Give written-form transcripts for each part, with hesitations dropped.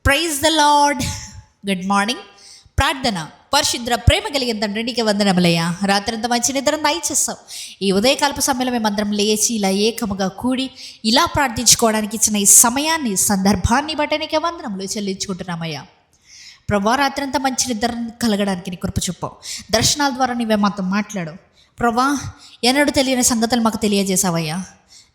Praise the lord. Good morning. ప్రార్థన. పరిశుద్ర ప్రేమ కలిగిన తండ్రి, నీకే వందనములయ్యా. రాత్రంతా మంచి నిద్ర దయచేస్తావు. ఈ ఉదయకాలపు సమయంలో మేమందరం లేచి ఇలా ఏకముగా కూడి ఇలా ప్రార్థించుకోవడానికి ఇచ్చిన ఈ సమయాన్ని, సందర్భాన్ని బట్టి నీకే వందనములు చెల్లించుకుంటున్నామయ్యా. ప్రభా, రాత్రంతా మంచి నిద్ర కలగడానికి నీ కృప చూపావు. దర్శనాల ద్వారా నీవే మాతో మాట్లాడు ప్రభా. ఎన్నడూ తెలియని సంగతులు మాకు తెలియజేసావయ్యా.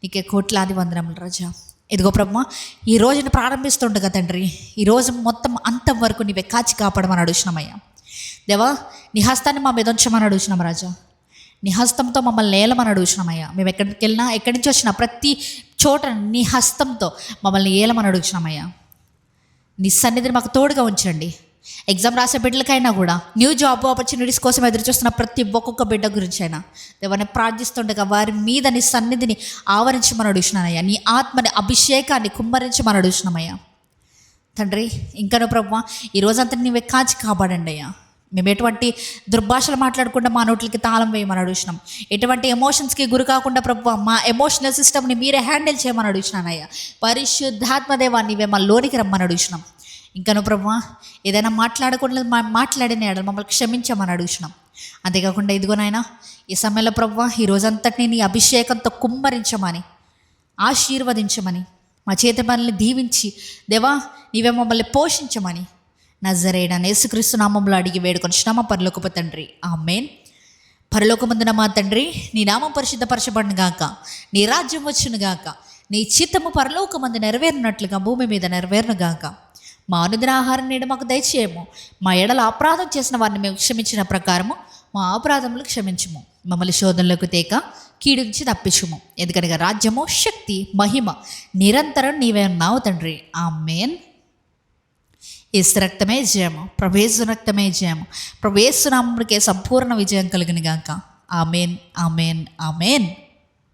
నీకే కోట్లాది వందనములు రాజా. ఇదిగో ప్రభా, ఈ రోజును ప్రారంభిస్తుండగా తండ్రి, ఈరోజు మొత్తం అంతం వరకు నీవే కాచి కాపాడమని అడుగుతున్నామయ్యా. దేవా, నీ హస్తాన్ని మా మీద ఉంచమని అడుగుతున్నాం రాజా. నీ హస్తంతో మమ్మల్ని ఏలమని అడుగుతున్నామయ్యా. మేము ఎక్కడికి వెళ్ళినా, ఎక్కడి నుంచి వచ్చినా ప్రతి చోట నీ హస్తంతో మమ్మల్ని ఏలమని అడుగుతున్నామయ్యా. నీ సన్నిధిని మాకు తోడుగా ఉంచండి. ఎగ్జామ్ రాసే బిడ్డలకైనా కూడా, న్యూ జాబ్ ఆపర్చునిటీస్ కోసం ఎదురు చూస్తున్న ప్రతి ఒక్కొక్క బిడ్డ గురించి అయినా దేవాన్ని ప్రార్థిస్తుండగా వారి మీద నీ సన్నిధిని ఆవరించమని అడుగుతున్నానయ్యా. నీ ఆత్మని అభిషేకాన్ని కుమ్మరించమని అడుగుతున్నామయ్యా తండ్రి. ఇంకనూ ప్రభువా, ఈ రోజంతా నీవే కాచి కాపాడండి అయ్యా. మేము ఎటువంటి దుర్భాషలు మాట్లాడకుండా మా నోట్లకి తాళం వేయమని అడుగుతున్నాం. ఎటువంటి ఎమోషన్స్కి గురి కాకుండా ప్రభువా, మా ఎమోషనల్ సిస్టమ్ని మీరే హ్యాండిల్ చేయమని అడుగుతున్నానయ్యా. పరిశుద్ధాత్మదేవా, నీవే మా లోనికి రమ్మని అడుగుతున్నాం. ఇంకను ప్రభువా, ఏదైనా మాట్లాడిన ఎడల మమ్మల్ని క్షమించమని అడుగుతున్నాం. అంతేకాకుండా ఇదిగో నాయనా, ఈ సమయంలో ప్రభువా, ఈ రోజంతటిని నీ అభిషేకంతో కుమ్మరించమని, ఆశీర్వదించమని, మా చేతి పనులను దీవించి దేవా నీవే మమ్మల్ని పోషించమని నజరేయుడైన యేసుక్రీస్తు నామములో అడిగి వేడుకొనిచున్నాము పరలోకపు తండ్రి, ఆమేన్. పరలోకమందున మా తండ్రి, నీ నామం పరిశుద్ధపరచబడును గాక, నీ రాజ్యం వచ్చును గాక, నీ చిత్తము పరలోకమందు నెరవేరినట్లుగా భూమి మీద నెరవేరును గాక. మా అనుదిన ఆహారం నేడు మాకు దయచేయము. మా ఎడల అపరాధం చేసిన వారిని మేము క్షమించిన ప్రకారము మా అపరాధములు క్షమించము. మమ్మల్ని శోధనలోకి తేక కీడు నుంచి తప్పించుము. ఎందుకనగా రాజ్యము, శక్తి, మహిమ నిరంతరం నీవే ఉన్నావు తండ్రి, ఆమేన్. యేసు రక్తమే జయము, ప్రభుయేసు రక్తమే జయము. ప్రభుయేసు నామమునకే సంపూర్ణ విజయం కలుగును గాక. ఆమేన్, ఆమేన్, ఆమేన్.